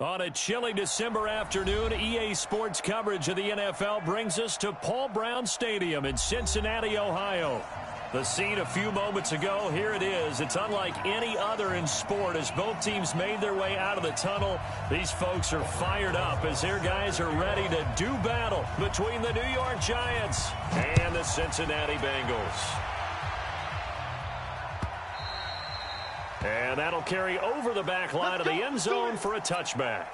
On a chilly December afternoon, EA Sports coverage of the NFL brings us to Paul Brown Stadium in Cincinnati, Ohio. The scene a few moments ago, here it is. It's unlike any other in sport as both teams made their way out of the tunnel. These folks are fired up as their guys are ready to do battle between the New York Giants and the Cincinnati Bengals. And that'll carry over the back line of the end zone for a touchback.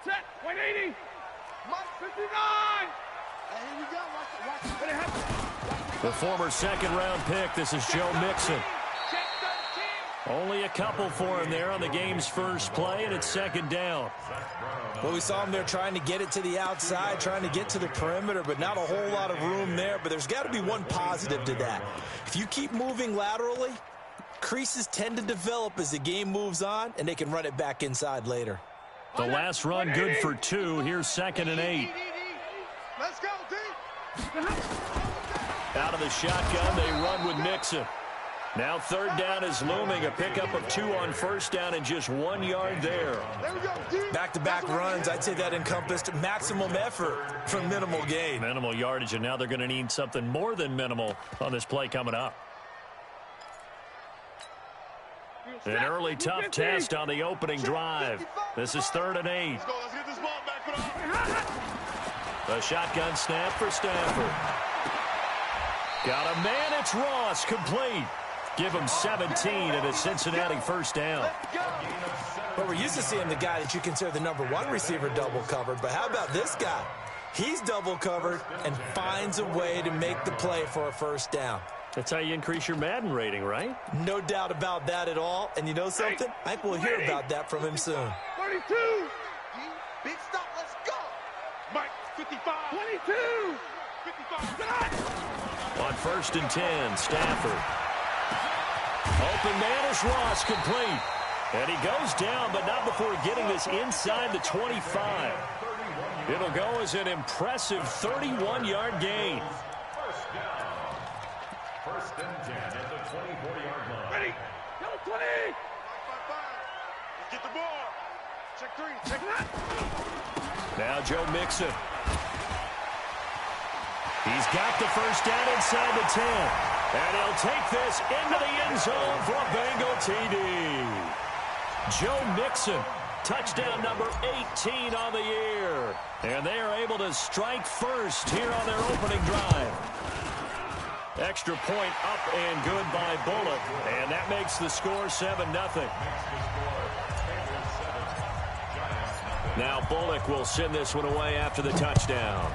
Check, 180. Mike 59. And here we go. Watch. The former second-round pick, this is Joe Mixon. Only a couple for him there on the game's first play, and it's second down. Well, we saw him there trying to get it to the outside, trying to get to the perimeter, but not a whole lot of room there. But there's got to be one positive to that. If you keep moving laterally, creases tend to develop as the game moves on, and they can run it back inside later. The last run good for 2. Here's 2nd and 8. Let's go, D. Out of the shotgun, they run with Mixon. Now 3rd down is looming, a pickup of 2 on 1st down and just 1 yard there. Back-to-back runs, I'd say that encompassed maximum effort for minimal gain. Minimal yardage, and now they're going to need something more than minimal on this play coming up. An early tough test on the opening drive. This is 3rd and 8. Let's get this ball back. The shotgun snap for Stafford. Got a man, it's Ross, complete. Give him 17 and a Cincinnati 1st down. But we're used to seeing the guy that you consider the #1 receiver double covered. But how about this guy? He's double covered and finds a way to make the play for a 1st down. That's how you increase your Madden rating, right? No doubt about that at all. And you know something? I think we'll hear about that from him soon. 32. Big stop, let's go. Mike, 55. 22. 55. On 1st and 10, Stafford. Open man is Ross, complete. And he goes down, but not before getting this inside the 25. It'll go as an impressive 31-yard gain. 1st and 10 at the 24-yard line. Ready. Go 20. 5. Let's get the ball. Check 3. Check that. Now Joe Mixon. He's got the 1st down inside the 10. And he'll take this into the end zone for a Bengal TD. Joe Mixon, touchdown number 18 on the year. And they are able to strike first here on their opening drive. Extra point up and good by Bullock. And that makes the score 7-0. Now Bullock will send this one away after the touchdown.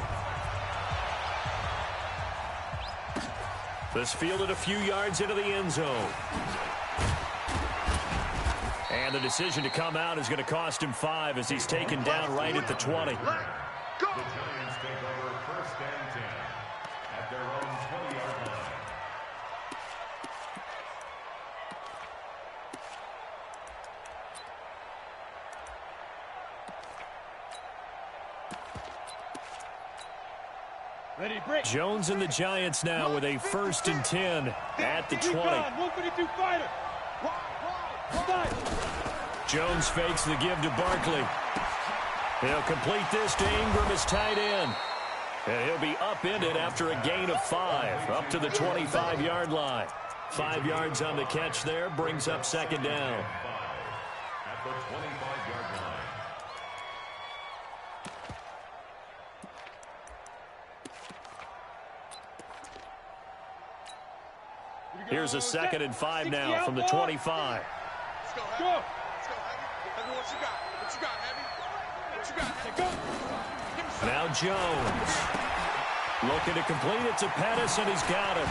This fielded a few yards into the end zone. And the decision to come out is going to cost him 5 as he's taken down right at the 20. The Giants take over 1st and 10 at their own 20-yard line. Ready, break. Jones and the Giants now with a 1st and 10 at the 20. 152 fighter. Jones fakes the give to Barkley. He'll complete this to Ingram as tight end. And he'll be upended after a gain of 5 up to the 25-yard line. 5 yards on the catch there brings up 2nd down. At the 25-yard line. Here's a 2nd and 5 now from the 25. Let's go, Heavy. Let's go, Heavy. Heavy, what you got? What you got, Heavy? What you got, Heavy? Go. Now Jones. Looking to complete it to Pettis, and he's got it.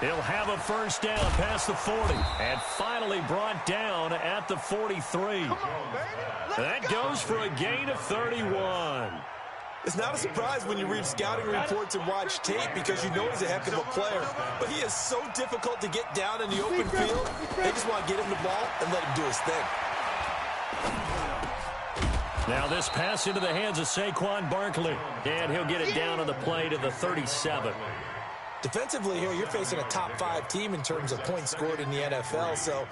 He'll have a 1st down past the 40. And finally brought down at the 43. That goes for a gain of 31. It's not a surprise when you read scouting reports and watch tape because you know he's a heck of a player. But he is so difficult to get down in the open field. They just want to get him the ball and let him do his thing. Now this pass into the hands of Saquon Barkley. And he'll get it down on the play to the 37. Defensively here, you're facing a top-5 team in terms of points scored in the NFL. So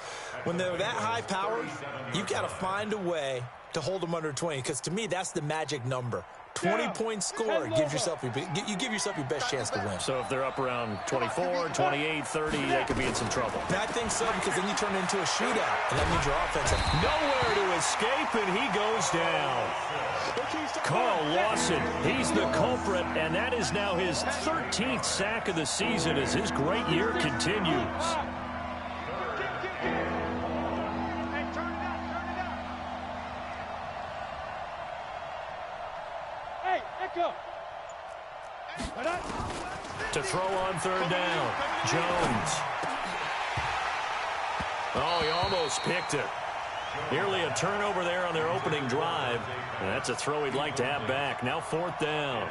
when they're that high-powered, you've got to find a way to hold them under 20. Because to me, that's the magic number. 20 points scored, you give yourself your best chance to win. So if they're up around 24, 28, 30, they could be in some trouble. And I think so, because then you turn it into a shootout, and that means your offense has nowhere to escape, and he goes down. Carl Lawson, he's the culprit, and that is now his 13th sack of the season as his great year continues. To throw on third down, Jones. Oh, he almost picked it. Nearly a turnover there on their opening drive. And that's a throw he'd like to have back. Now fourth down.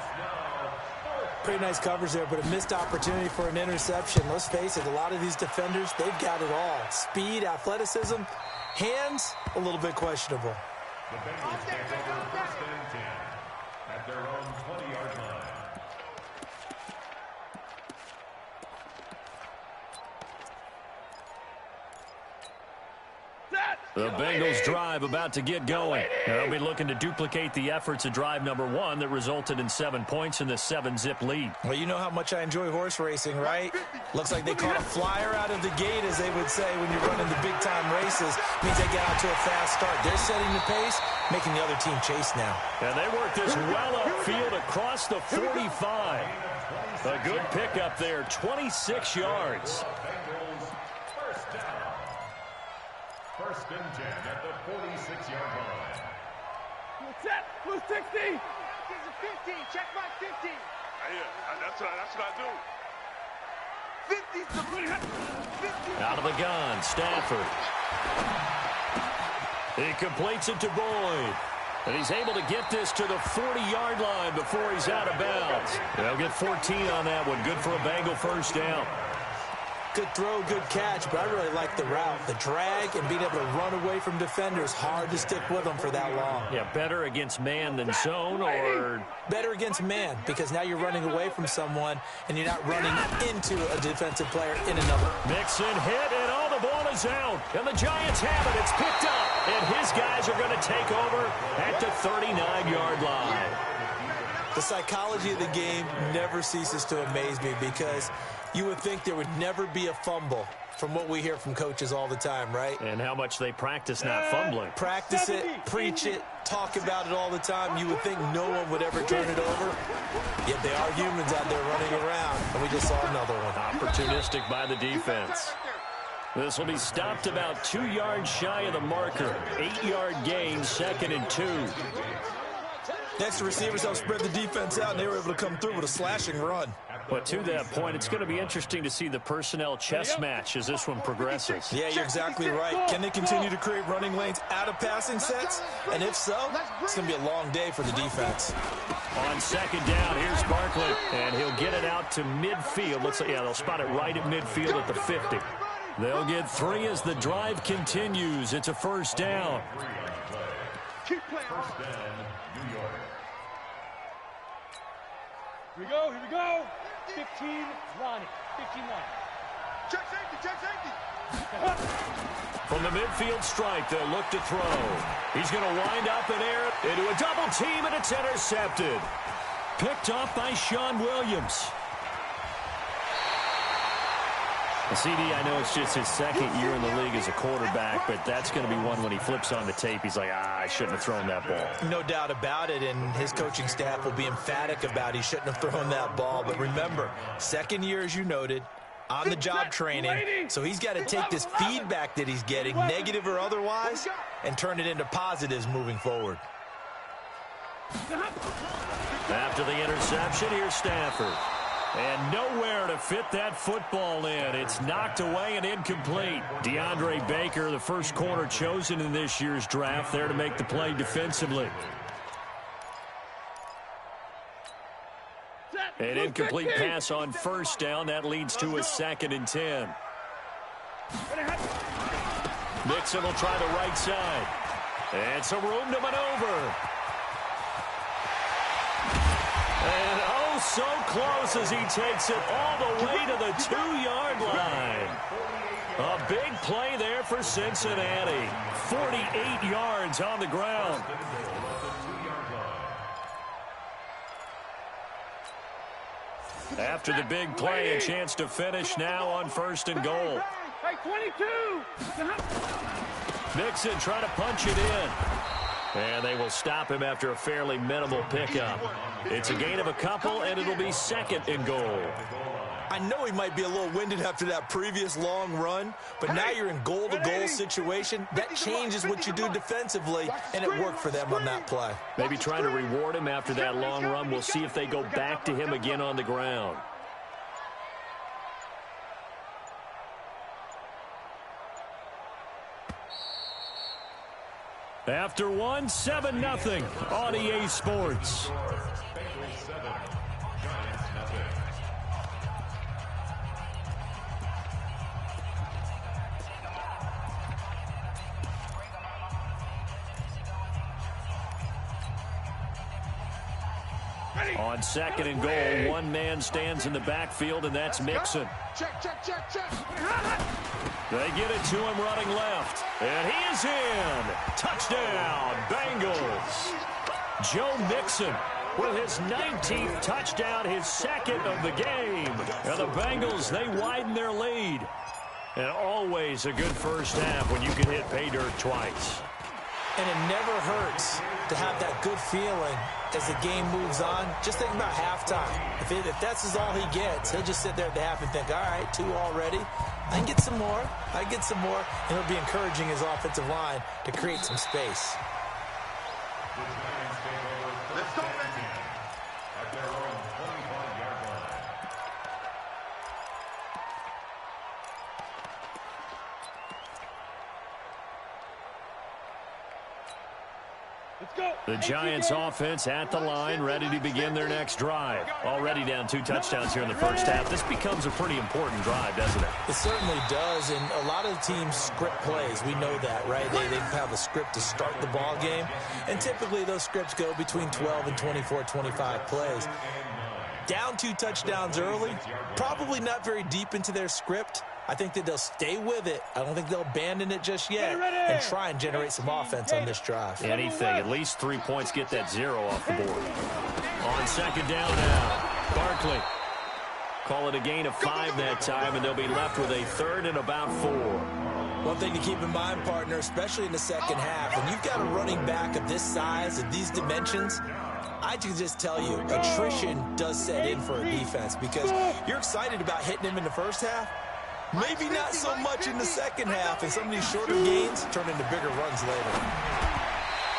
Pretty nice coverage there, but a missed opportunity for an interception. Let's face it, a lot of these defenders, they've got it all. Speed, athleticism, hands, a little bit questionable. The Bengals take over first and 10 at their own 20-yard line. The Bengals drive about to get going. They'll be looking to duplicate the efforts of drive number 1 that resulted in 7 points in the 7-zip lead. Well, you know how much I enjoy horse racing, right? Looks like they caught a flyer out of the gate, as they would say when you're running the big-time races. Means they get out to a fast start. They're setting the pace, making the other team chase now. And they work this well upfield across the 45. A good pickup there, 26 yards. First and 10 at the 46-yard line. Set, blue 60. 15, check my 50. Yeah, that's what I do. 50. Out of the gun, Stafford. He completes it to Boyd. And he's able to get this to the 40-yard line before he's out of bounds. They'll get 14 on that one. Good for a Bengal first down. Good throw, good catch, but I really like the route. The drag and being able to run away from defenders, hard to stick with them for that long. Yeah, better against man than zone, or better against man, because now you're running away from someone and you're not running into a defensive player in another. Mixon hit, and all the ball is out. And the Giants have it. It's picked up, and his guys are going to take over at the 39-yard line. The psychology of the game never ceases to amaze me, because you would think there would never be a fumble from what we hear from coaches all the time, right? And how much they practice not fumbling. Practice it, preach it, talk about it all the time. You would think no one would ever turn it over. Yet they are humans out there running around, and we just saw another one. Opportunistic by the defense. This will be stopped about 2 yards shy of the marker. 8-yard gain, 2nd and 2. Next, the receivers helped spread the defense out, and they were able to come through with a slashing run. But to that point, it's going to be interesting to see the personnel chess match as this one progresses. Yeah, you're exactly right. Can they continue to create running lanes out of passing sets? And if so, it's going to be a long day for the defense. On second down, here's Barkley, and he'll get it out to midfield. Looks like, yeah, they'll spot it right at midfield at the 50. They'll get 3 as the drive continues. It's a first down. Keep playing. First down, New York. Here we go. 15, Ronnie. 15, Ronnie. Check safety. From the midfield stripe, they'll look to throw. He's going to wind up and air it into a double team, and it's intercepted. Picked off by Sean Williams. CD, I know it's just his 2nd year in the league as a quarterback, but that's going to be one when he flips on the tape. He's like, I shouldn't have thrown that ball. No doubt about it, and his coaching staff will be emphatic about he shouldn't have thrown that ball. But remember, 2nd year, as you noted, on-the-job training, so he's got to take this feedback that he's getting, negative or otherwise, and turn it into positives moving forward. After the interception, here's Stafford. And nowhere to fit that football in. It's knocked away and incomplete. DeAndre Baker, the first corner chosen in this year's draft, there to make the play defensively. An incomplete pass on first down. That leads to a 2nd and 10. Mixon will try the right side. And some room to maneuver. And oh, so close as he takes it all the way to the 2-yard line. A big play there for Cincinnati. 48 yards on the ground. After the big play, a chance to finish now on 1st and goal. Hey, 22! Mixon trying to punch it in. And they will stop him after a fairly minimal pickup. It's a gain of a couple, and it'll be 2nd and goal. I know he might be a little winded after that previous long run, but now you're in goal-to-goal situation. That changes what you do defensively, and it worked for them on that play. Maybe trying to reward him after that long run. We'll see if they go back to him again on the ground. After one, 7-0 on EA Sports. On 2nd and goal, one man stands in the backfield, and that's Mixon. Check. They get it to him running left. And he is in. Touchdown, Bengals. Joe Mixon with his 19th touchdown, his 2nd of the game. And the Bengals, they widen their lead. And always a good first half when you can hit pay dirt twice. And it never hurts to have that good feeling as the game moves on. Just think about halftime. If that's all he gets, he'll just sit there at the half and think, all right, 2 already. I can get some more. And it'll be encouraging his offensive line to create some space. Let's go, at their own 25-yard line. Let's go. The Giants offense at the line, ready to begin their next drive. Already down 2 touchdowns here in the first half. This becomes a pretty important drive, doesn't it? It certainly does, and a lot of teams script plays. We know that, right? They have a script to start the ball game, and typically those scripts go between 12 and 24, 25 plays. Down 2 touchdowns early, probably not very deep into their script. I think that they'll stay with it. I don't think they'll abandon it just yet and try and generate some offense on this drive. Anything, at least 3 points, get that 0 off the board. On 2nd down now, Barkley. Call it a gain of 5 that time, and they'll be left with a 3rd and about 4. One thing to keep in mind, partner, especially in the second half, when you've got a running back of this size, of these dimensions, I can just tell you, attrition does set in for a defense because you're excited about hitting him in the first half. Maybe not so much in the second half, and some of these shorter gains turn into bigger runs later.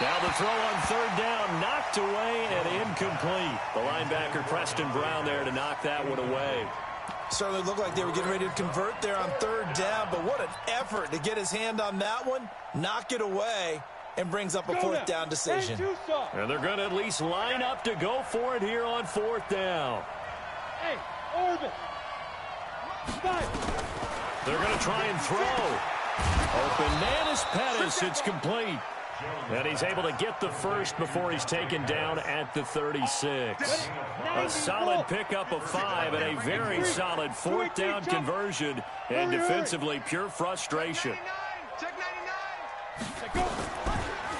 Now the throw on 3rd down, knocked away and incomplete. The linebacker, Preston Brown, there to knock that one away. Certainly looked like they were getting ready to convert there on 3rd down, but what an effort to get his hand on that one, knock it away, and brings up a 4th down decision. And they're going to at least line up to go for it here on 4th down. Hey, Orbit. They're going to try and throw. Open man is Pettis. It's complete. And he's able to get the first before he's taken down at the 36. A solid pickup of 5 and a very solid 4th down conversion. And defensively, pure frustration. Check 99.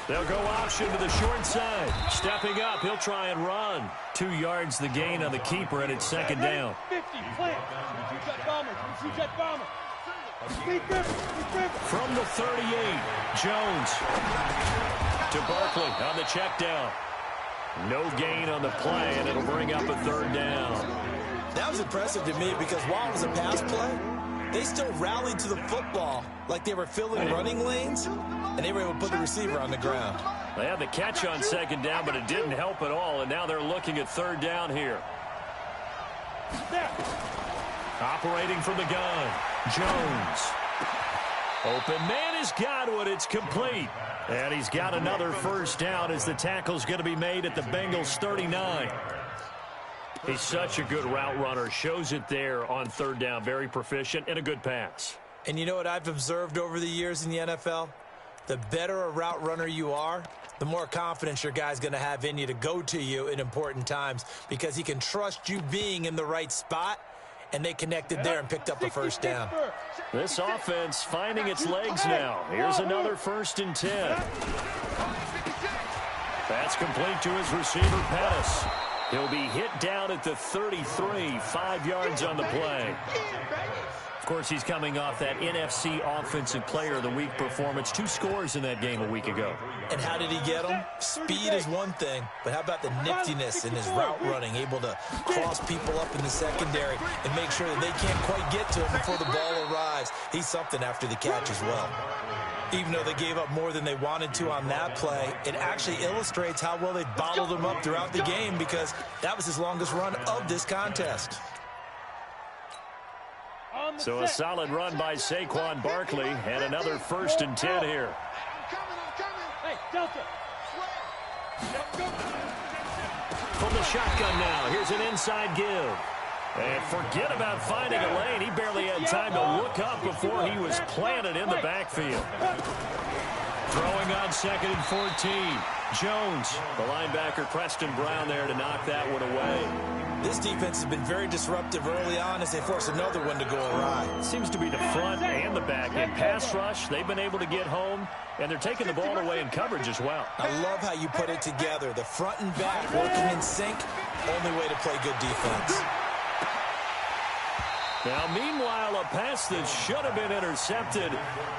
They'll go option to the short side. Stepping up, he'll try and run. 2 yards the gain on the keeper, and it's 2nd down. 50, plant. Jet bomber. From the 38, Jones to Barkley on the check down. No gain on the play, and it'll bring up a 3rd down. That was impressive to me because while it was a pass play, they still rallied to the football like they were filling running lanes, and they were able to put the receiver on the ground. They had the catch on 2nd down, but it didn't help at all, and now they're looking at 3rd down here. Operating from the gun, Jones. Open man has got it. It's complete. And he's got another 1st down as the tackle's going to be made at the Bengals 39. He's such a good route runner. Shows it there on 3rd down. Very proficient and a good pass. And you know what I've observed over the years in the NFL? The better a route runner you are, the more confidence your guy's going to have in you to go to you in important times because he can trust you being in the right spot, and they connected there and picked up a first down. This offense finding its legs now. Here's another 1st and 10. That's complete to his receiver, Pettis. He'll be hit down at the 33, 5 yards on the play. Of course, he's coming off that NFC Offensive Player of the Week performance. 2 scores in that game a week ago. And how did he get them? Speed is one thing, but how about the niftiness in his route running, able to cross people up in the secondary and make sure that they can't quite get to him before the ball arrives. He's something after the catch as well. Even though they gave up more than they wanted to on that play, it actually illustrates how well they bottled him up throughout the game because that was his longest run of this contest. So a solid run by Saquon Barkley and another 1st and 10 here. Hey, Delta. From the shotgun now, here's an inside give. And forget about finding a lane. He barely had time to look up before he was planted in the backfield. Throwing on 2nd and 14. Jones, the linebacker Preston Brown there to knock that one away. This defense has been very disruptive early on as they force another one to go awry. Seems to be the front and the back end. Pass rush, they've been able to get home, and they're taking the ball away in coverage as well. I love how you put it together. The front and back working in sync, only way to play good defense. Now, meanwhile, a pass that should have been intercepted,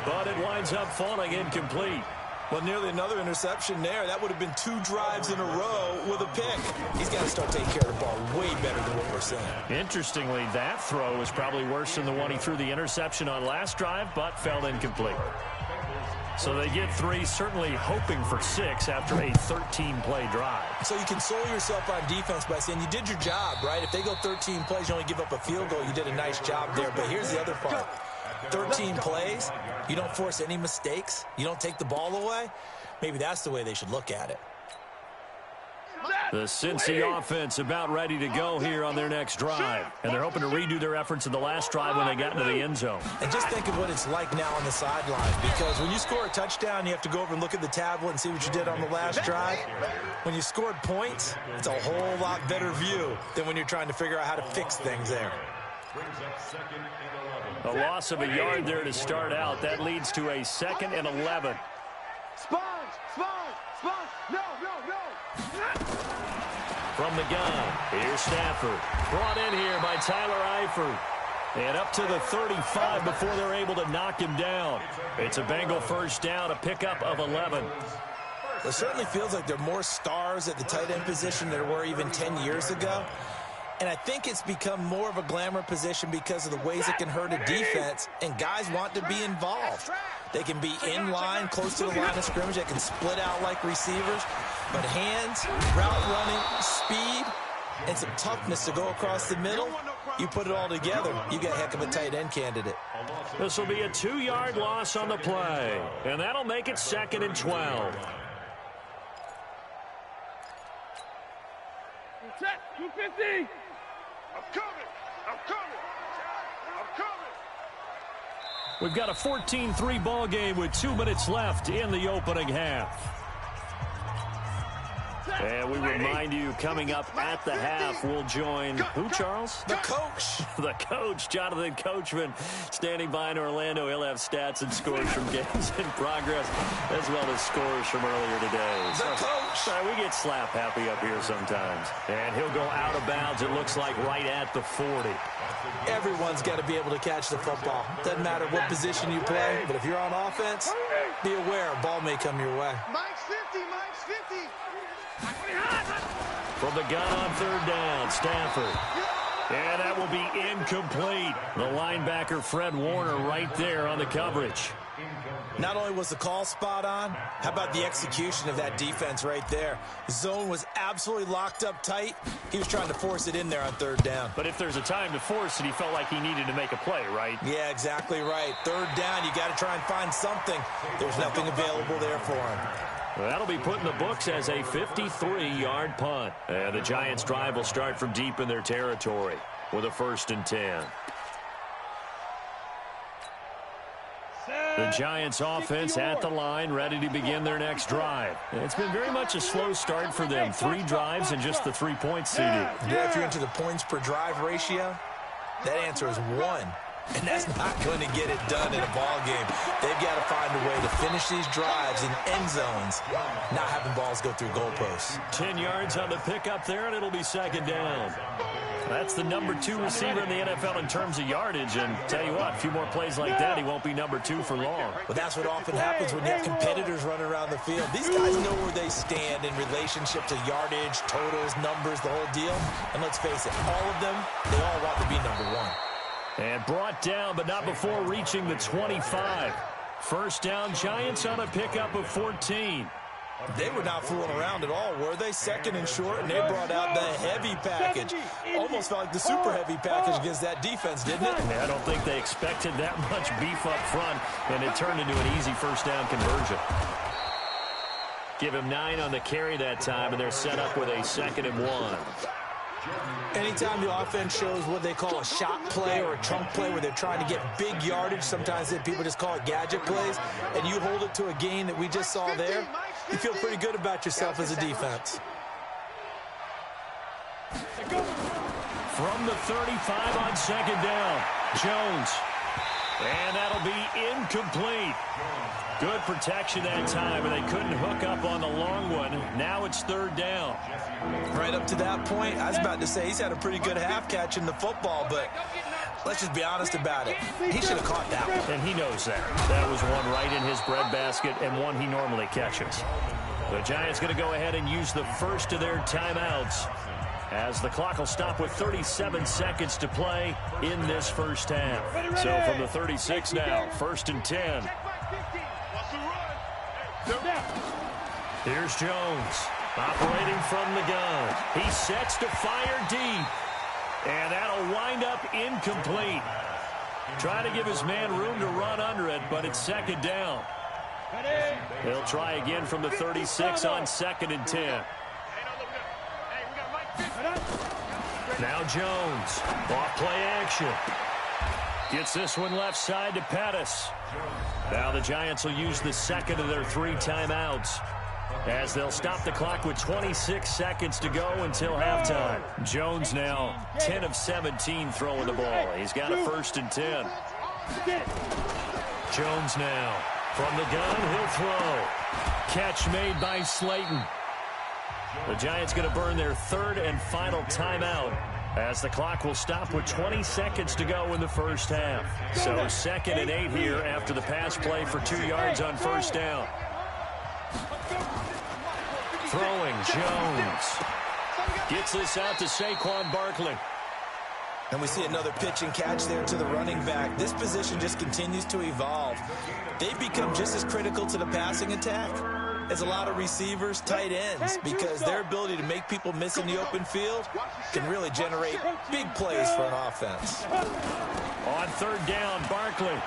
but it winds up falling incomplete. Well, nearly another interception there. That would have been 2 drives in a row with a pick. He's got to start taking care of the ball way better than what we're seeing. Interestingly, that throw was probably worse than the one he threw the interception on last drive, but fell incomplete. So they get 3, certainly hoping for 6 after a 13-play drive. So you console yourself on defense by saying you did your job, right? If they go 13 plays, you only give up a field goal, you did a nice job there. But here's the other part. 13 plays, you don't force any mistakes, you don't take the ball away. Maybe that's the way they should look at it. The Cincy offense about ready to go here on their next drive. And they're hoping to redo their efforts in the last drive when they got into the end zone. And just think of what it's like now on the sideline, because when you score a touchdown, you have to go over and look at the tablet and see what you did on the last drive. When you scored points, it's a whole lot better view than when you're trying to figure out how to fix things there. A loss of a yard there to start out. That leads to a 2nd and 11. Sponge! No! From the gun, here's Stafford. Brought in here by Tyler Eifert. And up to the 35 before they're able to knock him down. It's a Bengal first down, a pickup of 11. It certainly feels like there are more stars at the tight end position than there were even 10 years ago. And I think it's become more of a glamour position because of the ways it can hurt a defense, and guys want to be involved. They can be in line, close to the line of scrimmage. They can split out like receivers. But hands, route running, speed, and some toughness to go across the middle, you put it all together, you got a heck of a tight end candidate. This will be a 2-yard loss on the play, and that'll make it 2nd and 12. Set, 250. I'm coming! We've got a 14-3 ball game with 2 minutes left in the opening half. And we remind you, coming up at the half, we'll join who, Charles? The coach. The coach, Jonathan Coachman, standing by in Orlando. He'll have stats and scores from games in progress, as well as scores from earlier today. The coach. We get slap happy up here sometimes. And he'll go out of bounds, it looks like, right at the 40. Everyone's got to be able to catch the football. Doesn't matter what position you play, but if you're on offense, be aware a ball may come your way. Mike's 50! From the gun on 3rd down, Stafford. And that will be incomplete. The linebacker, Fred Warner, right there on the coverage. Not only was the call spot on, how about the execution of that defense right there? The zone was absolutely locked up tight. He was trying to force it in there on 3rd down. But if there's a time to force it, he felt like he needed to make a play, right? Yeah, exactly right. 3rd down, you got to try and find something. There's nothing available there for him. That'll be put in the books as a 53-yard punt. And the Giants' drive will start from deep in their territory with a 1st and 10. The Giants offense at the line, ready to begin their next drive. It's been very much a slow start for them. 3 drives and just the 3-point CD. Yeah, if you're into the points per drive ratio, that answer is 1. And that's not going to get it done in a ball game. They've got to find a way to finish these drives in end zones, not having balls go through goalposts. 10 yards on the pickup there, and it'll be second down. That's the number 2 receiver in the NFL in terms of yardage. And tell you what, a few more plays like that, he won't be number 2 for long. But that's what often happens when you have competitors running around the field. These guys know where they stand in relationship to yardage, totals, numbers, the whole deal. And let's face it, all of them, they all want to be number 1. And brought down, but not before reaching the 25. First down, Giants on a pickup of 14. They were not fooling around at all, were they? Second and short, and they brought out the heavy package. Almost felt like the super heavy package against that defense, didn't it? Yeah, I don't think they expected that much beef up front, and it turned into an easy first down conversion. Give him 9 on the carry that time, and they're set up with a 2nd and 1. Anytime the offense shows what they call a shot play or a chunk play where they're trying to get big yardage, sometimes people just call it gadget plays, and you hold it to a gain that we just saw there, you feel pretty good about yourself as a defense. From the 35 on 2nd down, Jones. And that'll be incomplete. Good protection that time, and they couldn't hook up on the long one. Now it's 3rd down. Right up to that point, I was about to say he's had a pretty good half catching the football, but let's just be honest about it. He should have caught that one. And he knows that. That was one right in his breadbasket and one he normally catches. The Giants going to go ahead and use the first of their timeouts as the clock will stop with 37 seconds to play in this first half. So from the 36 now, 1st and 10. Here's Jones, operating from the gun. He sets to fire deep, and that'll wind up incomplete. Try to give his man room to run under it, but it's 2nd down. They'll try again from the 36 on 2nd and 10. Now Jones, off play action. Gets this one left side to Pettis. Now the Giants will use the 2nd of their 3 timeouts as they'll stop the clock with 26 seconds to go until halftime. Jones now 10 of 17 throwing the ball. He's got a 1st and 10. Jones now from the gun, he'll throw. Catch made by Slayton. The Giants going to burn their 3rd and final timeout as the clock will stop with 20 seconds to go in the first half. So 2nd and 8 here after the pass play for 2 yards on 1st down. Throwing, Jones. Gets this out to Saquon Barkley. And we see another pitch and catch there to the running back. This position just continues to evolve. They've become just as critical to the passing attack as a lot of receivers, tight ends, because their ability to make people miss in the open field can really generate big plays for an offense. On 3rd down, Barkley.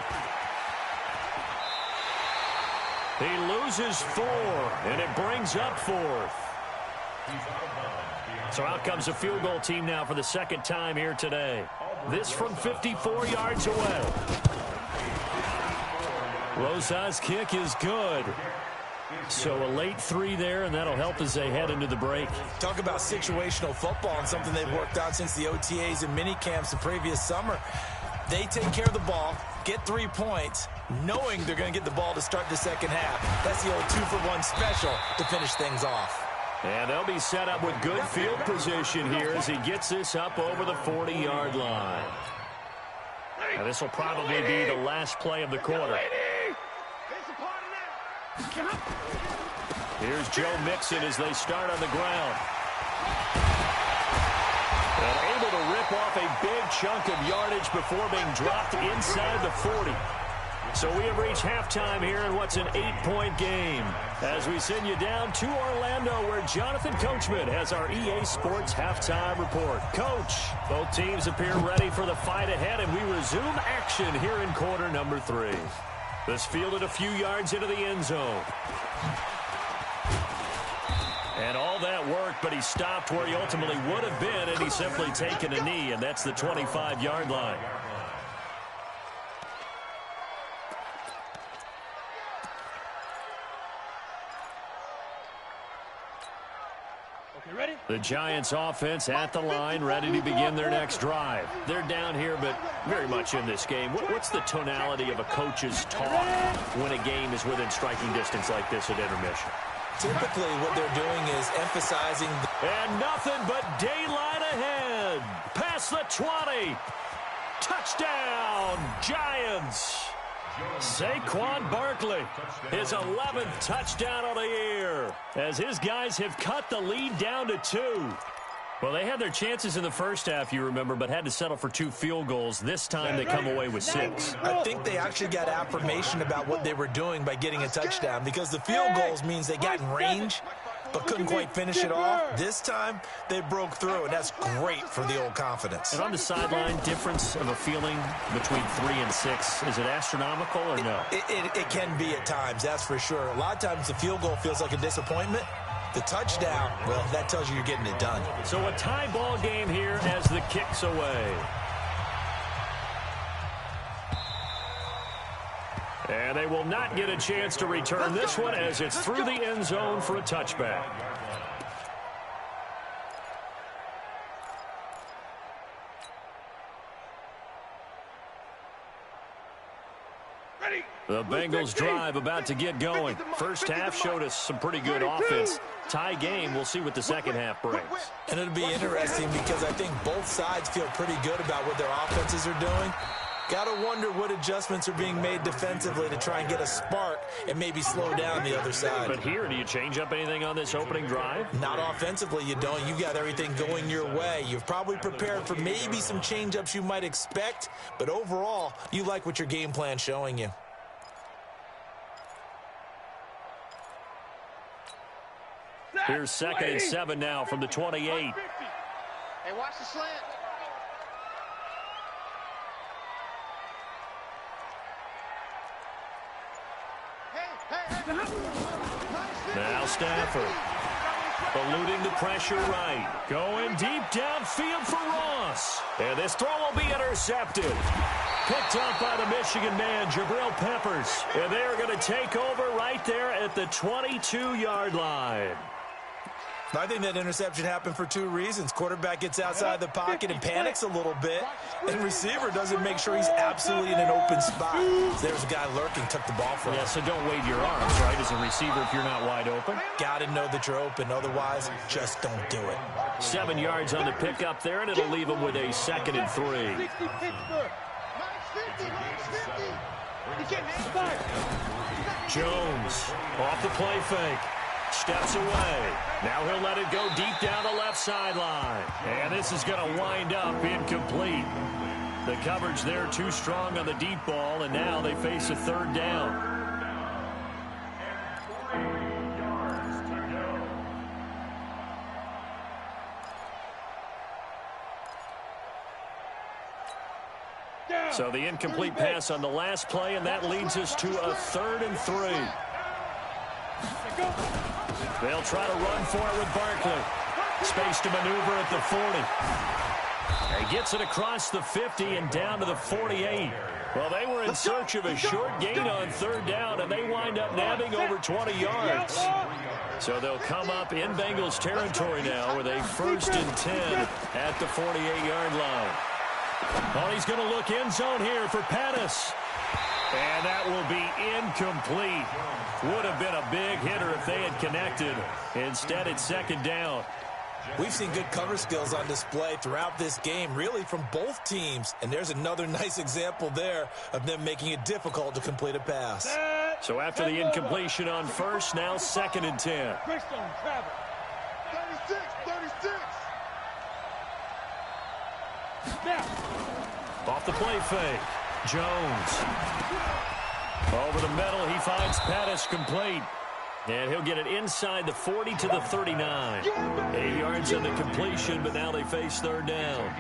He loses 4, and it brings up 4th. So out comes a field goal team now for the 2nd time here today. This from 54 yards away. Rosa's kick is good. So a late 3 there, and that'll help as they head into the break. Talk about situational football and something they've worked on since the OTAs and mini camps the previous summer. They take care of the ball, get 3 points, knowing they're going to get the ball to start the second half. That's the old 2-for-1 special to finish things off. And they'll be set up with good field position here as he gets this up over the 40-yard line. Now this will probably be the last play of the quarter. Here's Joe Mixon as they start on the ground. And able to rip off a big chunk of yardage before being dropped inside the 40. So we have reached halftime here in what's an 8-point game as we send you down to Orlando where Jonathan Coachman has our EA Sports halftime report. Coach, both teams appear ready for the fight ahead, and we resume action here in quarter number 3. This fielded a few yards into the end zone. And all that worked, but he stopped where he ultimately would have been, and he's simply taken a knee, and that's the 25-yard line. You ready? The Giants offense at the line, ready to begin their next drive. They're down here, but very much in this game. What's the tonality of a coach's talk when a game is within striking distance like this at intermission? Typically, what they're doing is emphasizing... And nothing but daylight ahead. Past the 20. Touchdown, Giants. Saquon Barkley, his 11th touchdown of the year, as his guys have cut the lead down to 2. Well, they had their chances in the first half, you remember, but had to settle for 2 field goals. This time they come away with 6. I think they actually got affirmation about what they were doing by getting a touchdown, because the field goals means they got in range but couldn't quite finish it off. This time, they broke through, and that's great for the old confidence. And on the sideline, difference of a feeling between 3 and 6, is it astronomical or no? It can be at times, that's for sure. A lot of times the field goal feels like a disappointment. The touchdown, well, that tells you you're getting it done. So a tie ball game here as the kick's away. And they will not get a chance to return this one as it's through the end zone for a touchback. The Bengals drive about to get going. First half showed us some pretty good offense. Tie game, we'll see what the second half brings. And it'll be interesting because I think both sides feel pretty good about what their offenses are doing. Got to wonder what adjustments are being made defensively to try and get a spark and maybe slow down the other side. But here, do you change up anything on this opening drive? Not offensively, you don't. You got everything going your way. You've probably prepared for maybe some change-ups you might expect, but overall, you like what your game plan's showing you. Here's 2nd and 7 now from the 28. Hey, watch the slant. Now Stafford, eluding the pressure right. Going deep downfield for Ross. And this throw will be intercepted. Picked up by the Michigan man, Jabril Peppers. And they are going to take over right there at the 22-yard line. I think that interception happened for 2 reasons. Quarterback gets outside the pocket and panics a little bit, and receiver doesn't make sure he's absolutely in an open spot. So there's a guy lurking, took the ball from him. Yeah, so don't wave your arms, right, as a receiver if you're not wide open. Got to know that you're open. Otherwise, just don't do it. 7 yards on the pickup there, and it'll leave him with a 2nd and 3. Jones off the play fake. Steps away. Now he'll let it go deep down the left sideline. And this is going to wind up incomplete. The coverage there too strong on the deep ball, and now they face a 3rd down. So the incomplete pass on the last play, and that leads us to a 3rd and 3. They'll try to run for it with Barkley. Space to maneuver at the 40. He gets it across the 50 and down to the 48. Well, they were in search of a short gain on 3rd down, and they wind up nabbing over 20 yards. So they'll come up in Bengals territory now with a 1st and 10 at the 48-yard line. Oh, he's going to look end zone here for Pettis. And that will be incomplete. Would have been a big hitter if they had connected. Instead, it's 2nd down. We've seen good cover skills on display throughout this game, really from both teams. And there's another nice example there of them making it difficult to complete a pass. So after the incompletion on 1st, now 2nd and 10. 36. Off the play fake. Jones. Over the middle, he finds Pettis complete. And he'll get it inside the 40 to the 39. 8 yards on the completion, but now they face 3rd down.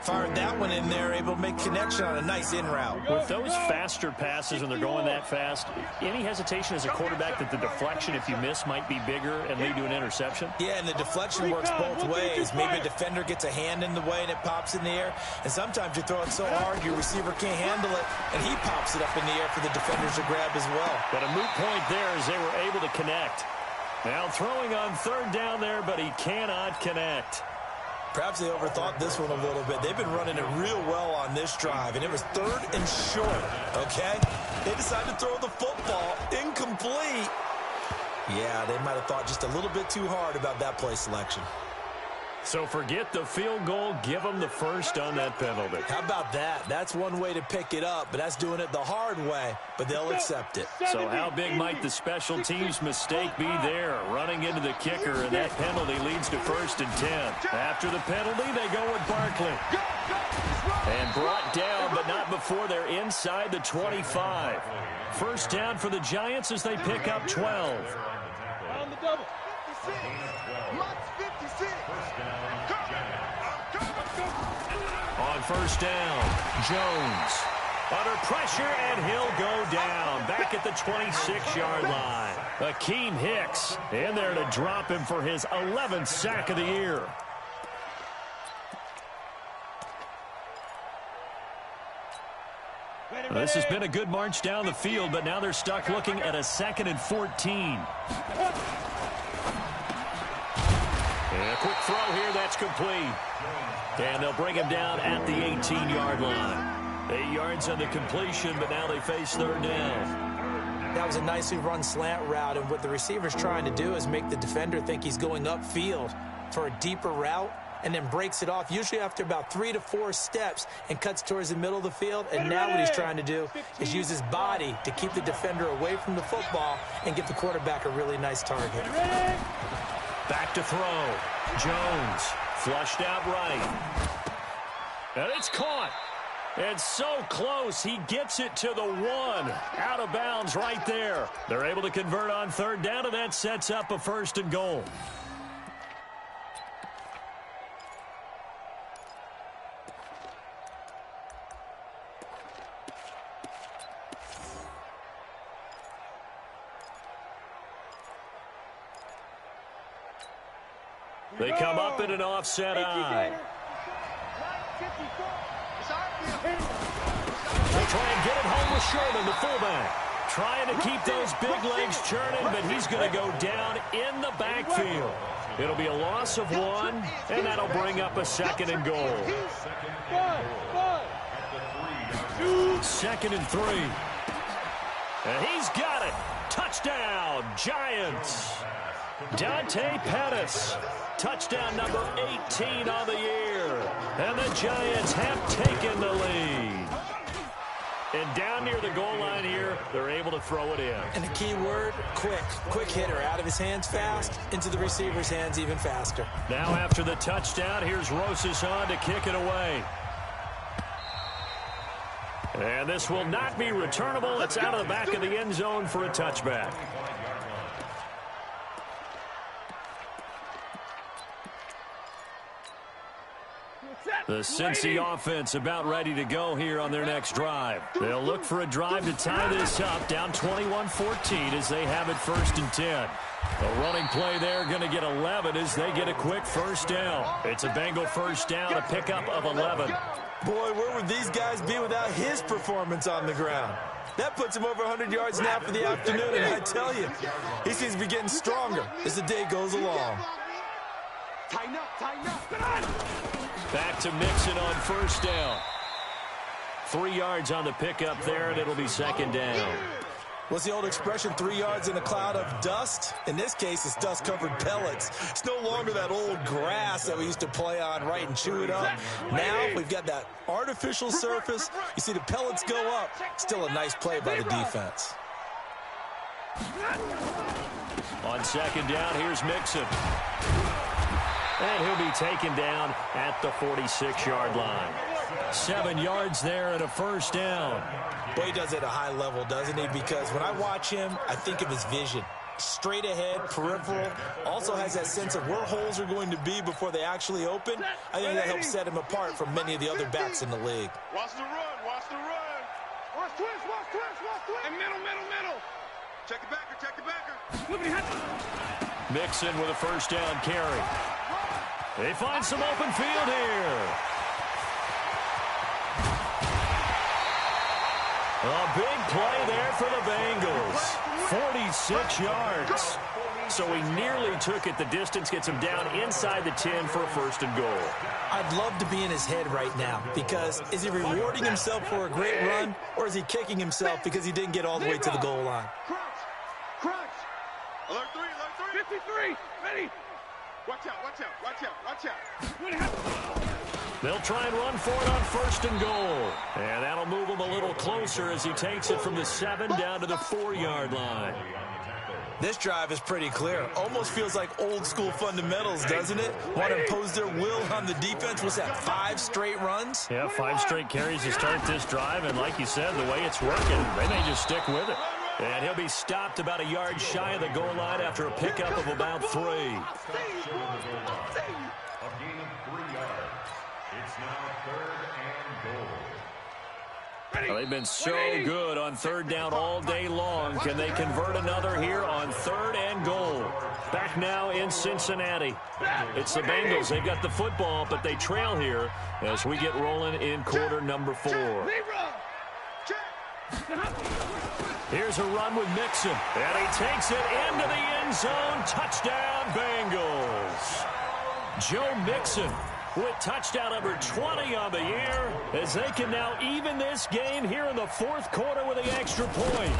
Fired that one in there, able to make connection on a nice in route. With those faster passes when they're going that fast, any hesitation as a quarterback that the deflection, if you miss, might be bigger and lead to an interception? Yeah, and the deflection works both ways. Maybe a defender gets a hand in the way and it pops in the air. And sometimes you throw it so hard your receiver can't handle it, and he pops it up in the air for the defenders to grab as well. But a moot point there as they were able to connect. Now throwing on third down there, but he cannot connect. Perhaps they overthought this one a little bit. They've been running it real well on this drive, and it was third and short, okay? They decided to throw the football incomplete. Yeah, they might have thought just a little bit too hard about that play selection. So forget the field goal, give them the first on that penalty. How about that? That's one way to pick it up, but that's doing it the hard way, but they'll accept it. So how big might the special teams mistake be there? Running into the kicker, and that penalty leads to 1st and 10. After the penalty, they go with Barkley. And brought down, but not before they're inside the 25. First down for the Giants as they pick up 12. On the double. On first down, Jones under pressure, and he'll go down back at the 26-yard line. Akeem Hicks in there to drop him for his 11th sack of the year. This has been a good march down the field, but now they're stuck looking at a 2nd and 14. And a quick throw here, that's complete. And they'll bring him down at the 18-yard line. 8 yards on the completion, but now they face third down. That was a nicely run slant route, and what the receiver's trying to do is make the defender think he's going upfield for a deeper route, and then breaks it off, usually after about 3 to 4 steps, and cuts towards the middle of the field. And now what he's trying to do is use his body to keep the defender away from the football and give the quarterback a really nice target. Back to throw. Jones flushed out right. And it's caught. It's so close. He gets it to the 1. Out of bounds right there. They're able to convert on third down, and that sets up a 1st and goal. They come up in an offset eye. They try and get it home with Sherman, the fullback. Trying to keep those big legs churning, but he's going to go down in the backfield. It'll be a loss of 1, and that'll bring up a 2nd and goal. 2nd and 3. And he's got it. Touchdown, Giants. Dante Pettis. Touchdown number 18 on the year. And the Giants have taken the lead. And down near the goal line here, they're able to throw it in. And the key word, quick. Quick hitter. Out of his hands fast, into the receiver's hands even faster. Now after the touchdown, here's Rosas on to kick it away. And this will not be returnable. It's out of the back of the end zone for a touchback. The Cincy offense about ready to go here on their next drive. They'll look for a drive to tie this up, down 21-14 as they have it 1st and 10. A running play there, going to get 11 as they get a quick first down. It's a Bengal first down, a pickup of 11. Boy, where would these guys be without his performance on the ground? That puts him over 100 yards now for the afternoon, and I tell you, he seems to be getting stronger as the day goes along. Tighten up. Back to Mixon on first down. 3 yards on the pickup there, and it'll be 2nd down. What's the old expression, 3 yards in a cloud of dust? In this case, it's dust-covered pellets. It's no longer that old grass that we used to play on, right, and chew it up. Now we've got that artificial surface. You see the pellets go up. Still a nice play by the defense. On 2nd down, here's Mixon. And he'll be taken down at the 46-yard line. 7 yards there and a first down. Boy, he does it at a high level, doesn't he? Because when I watch him, I think of his vision. Straight ahead, peripheral. Also has that sense of where holes are going to be before they actually open. I think that helps set him apart from many of the other backs in the league. Watch the run. Watch twist. And middle. Check the backer. Mixon with a first down carry. They find some open field here. A big play there for the Bengals. 46 yards. So he nearly took it the distance, gets him down inside the 10 for a 1st and goal. I'd love to be in his head right now because is he rewarding himself for a great run or is he kicking himself because he didn't get all the way to the goal line? Crouch. Alert 3. 53. Ready. Watch out. They'll try and run for it on 1st and goal. And that'll move him a little closer as he takes it from the 7 down to the 4-yard line. This drive is pretty clear. Almost feels like old school fundamentals, doesn't it? Want to impose their will on the defense. What's that, 5 straight runs? Yeah, 5 straight carries to start this drive. And like you said, the way it's working, they may just stick with it. And he'll be stopped about a yard shy of the goal line after a pickup of about 3. A gain of 3 yards. It's now 3rd and goal. Well, they've been so good on 3rd down all day long. Can they convert another here on 3rd and goal? Back now in Cincinnati. It's the Bengals. They've got the football, but they trail here as we get rolling in quarter number 4. Here's a run with Mixon, and he takes it into the end zone. Touchdown, Bengals. Joe Mixon with touchdown number 20 on the year as they can now even this game here in the 4th quarter with the extra point.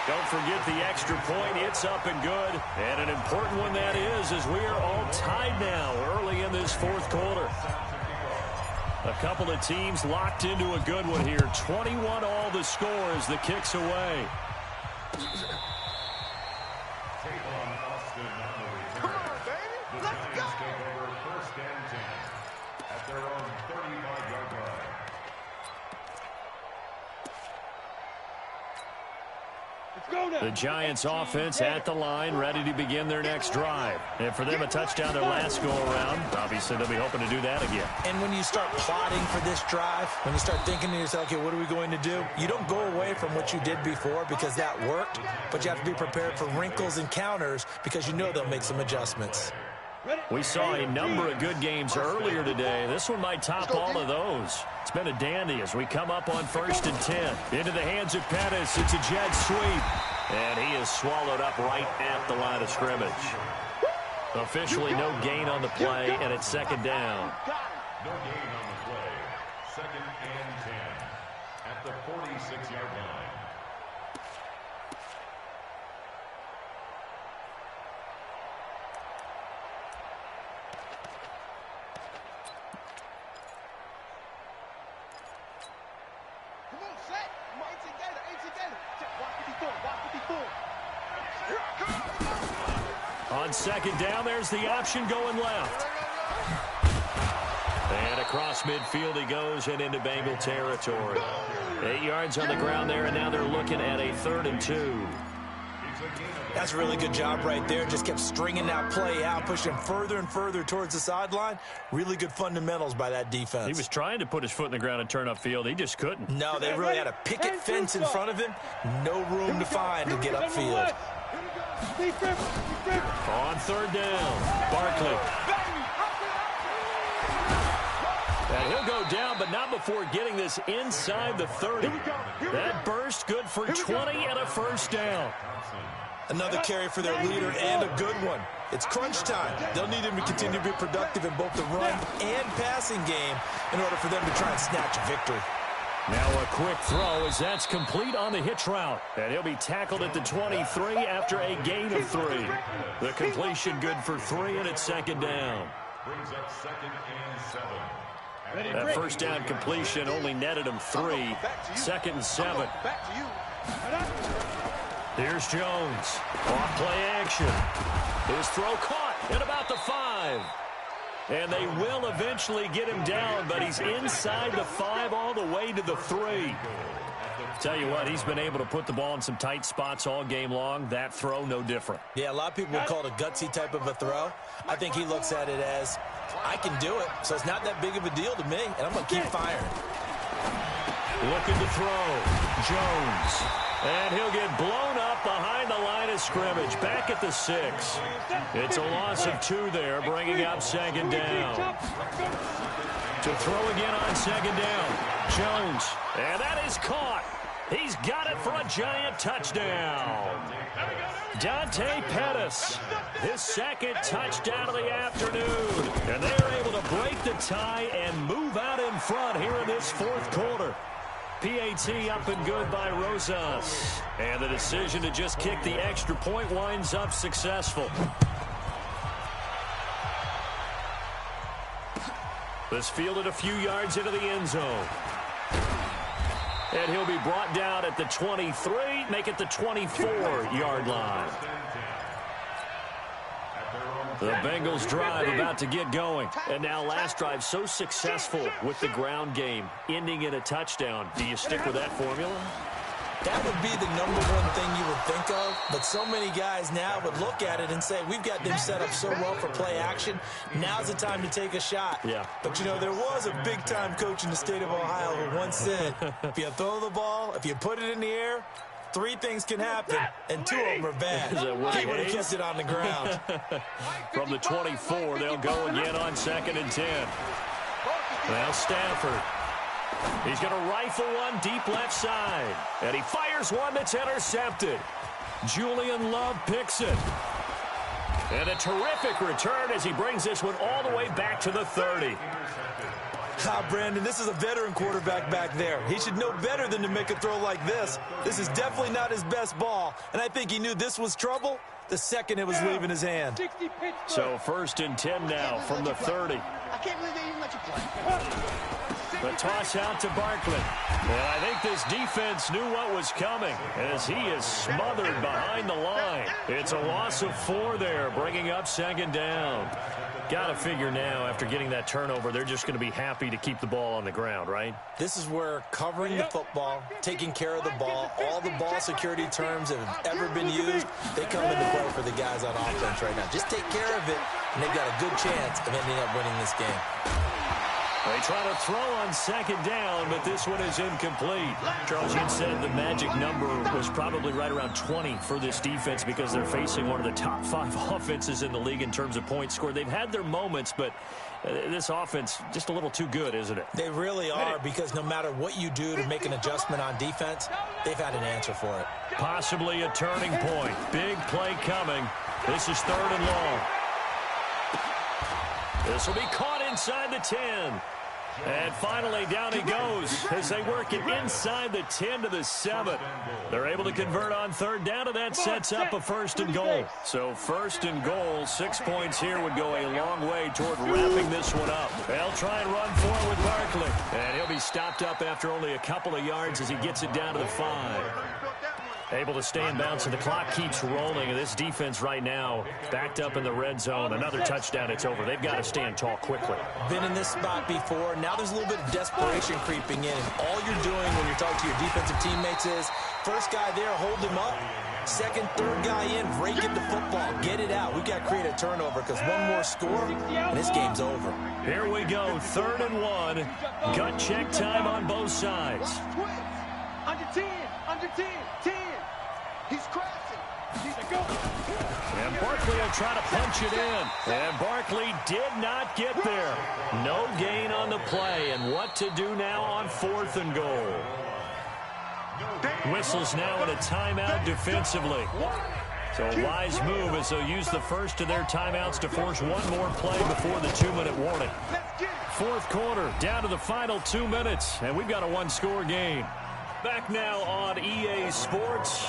Don't forget the extra point. It's up and good. And an important one that is, as we are all tied now early in this 4th quarter. A couple of teams locked into a good one here. 21 all the score as the kick's away. Come on, baby. Let's go. Take over 1st and 10 at their own 35-yard line. The Giants offense at the line, ready to begin their next drive. And for them, a touchdown their last go-around. Obviously, they'll be hoping to do that again. And when you start plotting for this drive, when you start thinking to yourself, okay, what are we going to do? You don't go away from what you did before because that worked, but you have to be prepared for wrinkles and counters because you know they'll make some adjustments. We saw a number of good games earlier today. This one might top all of those. It's been a dandy as we come up on 1st and 10. Into the hands of Pettis. It's a jet sweep. And he is swallowed up right at the line of scrimmage. Officially no gain on the play, and it's 2nd down. No gain on the play. 2nd and 10 at the 46-yard line. On 2nd down, there's the option going left. And across midfield he goes and into Bengal territory. 8 yards on the ground there, and now they're looking at a 3rd and 2. That's a really good job right there. Just kept stringing that play out, pushing further and further towards the sideline. Really good fundamentals by that defense. He was trying to put his foot in the ground and turn upfield. He just couldn't. No, they really had a picket fence in front of him. No room to find to get upfield. On 3rd down, Barkley. And he'll go down, but not before getting this inside the 30. That burst good for 20 and a 1st down. Another carry for their leader and a good one. It's crunch time. They'll need him to continue to be productive in both the run and passing game in order for them to try and snatch a victory. Now a quick throw as that's complete on the hitch route. And he'll be tackled at the 23 after a gain of 3. The completion good for 3, and it's 2nd down. Brings up 2nd and 7. That 1st down completion only netted him 3. 2nd and 7. Here's Jones. Off-play action. His throw caught at about the 5. And they will eventually get him down, but he's inside the 5 all the way to the 3. Tell you what, he's been able to put the ball in some tight spots all game long. That throw, no different. Yeah, a lot of people would call it a gutsy type of a throw. I think he looks at it as, I can do it, so it's not that big of a deal to me, and I'm going to keep firing. Looking to throw. Jones. And he'll get blown up behind the line of scrimmage. Back at the 6. It's a loss of 2 there, bringing up 2nd down. To throw again on 2nd down. Jones. And that is caught. He's got it for a giant touchdown. Dante Pettis, his second touchdown of the afternoon. And they're able to break the tie and move out in front here in this fourth quarter. PAT up and good by Rosas. And the decision to just kick the extra point winds up successful. This fielded a few yards into the end zone. And he'll be brought down at the 23, make it the 24-yard line. The Bengals drive about to get going. And now last drive so successful with the ground game, ending in a touchdown. Do you stick with that formula? That would be the number one thing you would think of, but so many guys now would look at it and say, we've got them set up so well for play action. Now's the time to take a shot. Yeah. But, you know, there was a big-time coach in the state of Ohio who once said, if you throw the ball, if you put it in the air, 3 things can happen, and 2 of them are bad. He would have kept it on the ground. From the 24, they'll go again on 2nd and 10. Now Stafford. He's going to rifle one deep left side. And he fires one that's intercepted. Julian Love picks it. And a terrific return as he brings this one all the way back to the 30. Brandon, this is a veteran quarterback back there. He should know better than to make a throw like this. This is definitely not his best ball. And I think he knew this was trouble the second it was leaving his hand. So 1st and 10 now from the 30. I can't believe they even let you play. The toss out to Barkley. And I think this defense knew what was coming as he is smothered behind the line. It's a loss of 4 there, bringing up 2nd down. Got to figure now, after getting that turnover, they're just going to be happy to keep the ball on the ground, right? This is where covering the football, taking care of the ball, all the ball security terms that have ever been used, they come into play for the guys on offense right now. Just take care of it, and they've got a good chance of ending up winning this game. They try to throw on 2nd down, but this one is incomplete. Charles, you said the magic number was probably right around 20 for this defense because they're facing one of the top 5 offenses in the league in terms of points scored. They've had their moments, but this offense just a little too good, isn't it? They really are, because no matter what you do to make an adjustment on defense, they've had an answer for it. Possibly a turning point. Big play coming. This is 3rd and long. This will be caught inside the 10. And finally, down he goes as they work it inside the 10 to the 7. They're able to convert on 3rd down, and that sets up a 1st and goal. So 1st and goal, 6 points here would go a long way toward wrapping this one up. They'll try and run forward with Barkley. And he'll be stopped up after only a couple of yards as he gets it down to the 5. Able to stay in bounds, and the clock keeps rolling. And this defense right now backed up in the red zone. Another touchdown, it's over. They've got to stand tall quickly. Been in this spot before. Now there's a little bit of desperation creeping in. And all you're doing when you're talking to your defensive teammates is, first guy there, hold him up. Second, third guy in, rake at the football. Get it out. We've got to create a turnover because one more score, and this game's over. Here we go, 3rd and 1. Gut check time on both sides. Under 10, under 10, 10. He's crashing. And Barkley will try to punch it in. And Barkley did not get there. No gain on the play. And what to do now on 4th and goal? Whistles now in a timeout defensively. So a wise move as they'll use the first of their timeouts to force one more play before the 2-minute warning. 4th quarter, down to the final 2 minutes. And we've got a 1-score game. Back now on EA Sports.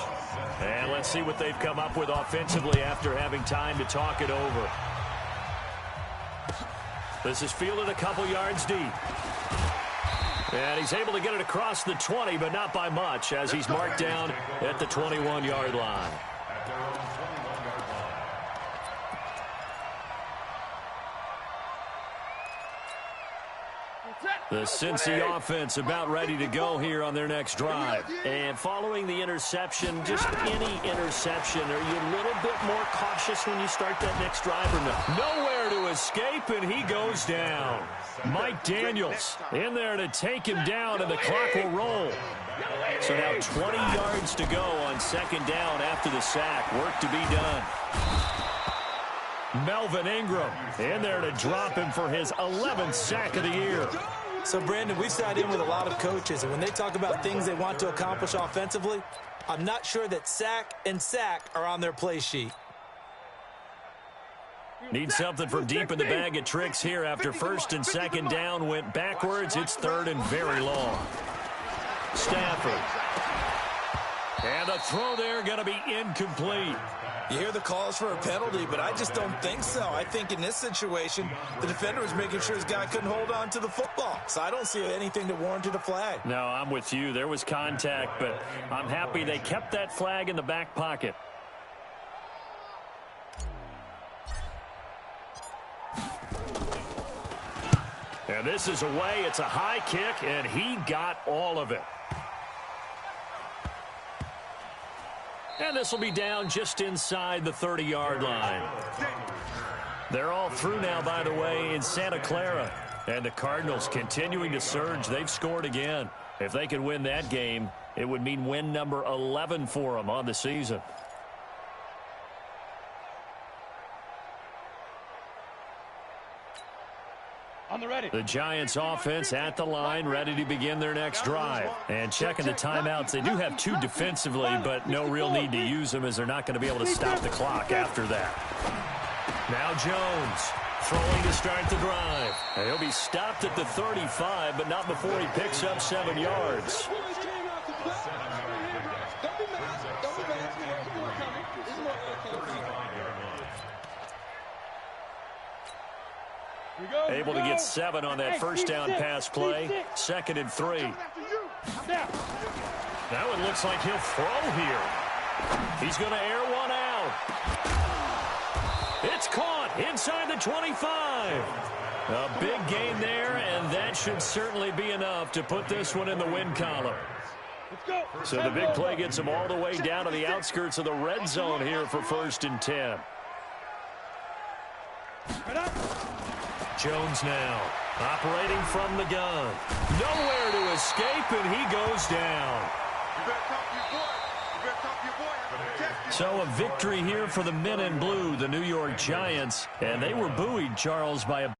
And let's see what they've come up with offensively after having time to talk it over. This is fielded a couple yards deep. And he's able to get it across the 20, but not by much, as he's marked down at the 21-yard line. The Cincy offense about ready to go here on their next drive. And following the interception, just any interception, are you a little bit more cautious when you start that next drive or no? Nowhere to escape, and he goes down. Mike Daniels in there to take him down, and the clock will roll. So now 20 yards to go on 2nd down after the sack. Work to be done. Melvin Ingram in there to drop him for his 11th sack of the year. So, Brandon, we've sat in with a lot of coaches, and when they talk about things they want to accomplish offensively, I'm not sure that sack and sack are on their play sheet. Need something from deep in the bag of tricks here after first and second down went backwards. It's third and very long. Stafford. And the throw there going to be incomplete. You hear the calls for a penalty, but I just don't think so. I think in this situation, the defender was making sure his guy couldn't hold on to the football. So I don't see anything that warranted a flag. No, I'm with you. There was contact, but I'm happy they kept that flag in the back pocket. And this is away. It's a high kick, and he got all of it. And this will be down just inside the 30-yard line. They're all through now, by the way, in Santa Clara. And the Cardinals continuing to surge. They've scored again. If they could win that game, it would mean win number 11 for them on the season. On the ready. The Giants offense at the line, ready to begin their next drive. And checking the timeouts, they do have two defensively, but no real need to use them as they're not going to be able to stop the clock after that. Now Jones throwing to start the drive. He'll be stopped at the 35, but not before he picks up 7 yards. Able to get 7 on that first down pass play. 2nd and 3. Now it looks like he'll throw here. He's going to air one out. It's caught inside the 25. A big gain there, and that should certainly be enough to put this one in the win column. So the big play gets him all the way down to the outskirts of the red zone here for 1st and 10. Jones now operating from the gun. Nowhere to escape, and he goes down. So a victory here for the men in blue, the New York Giants. And they were buoyed, Charles, by a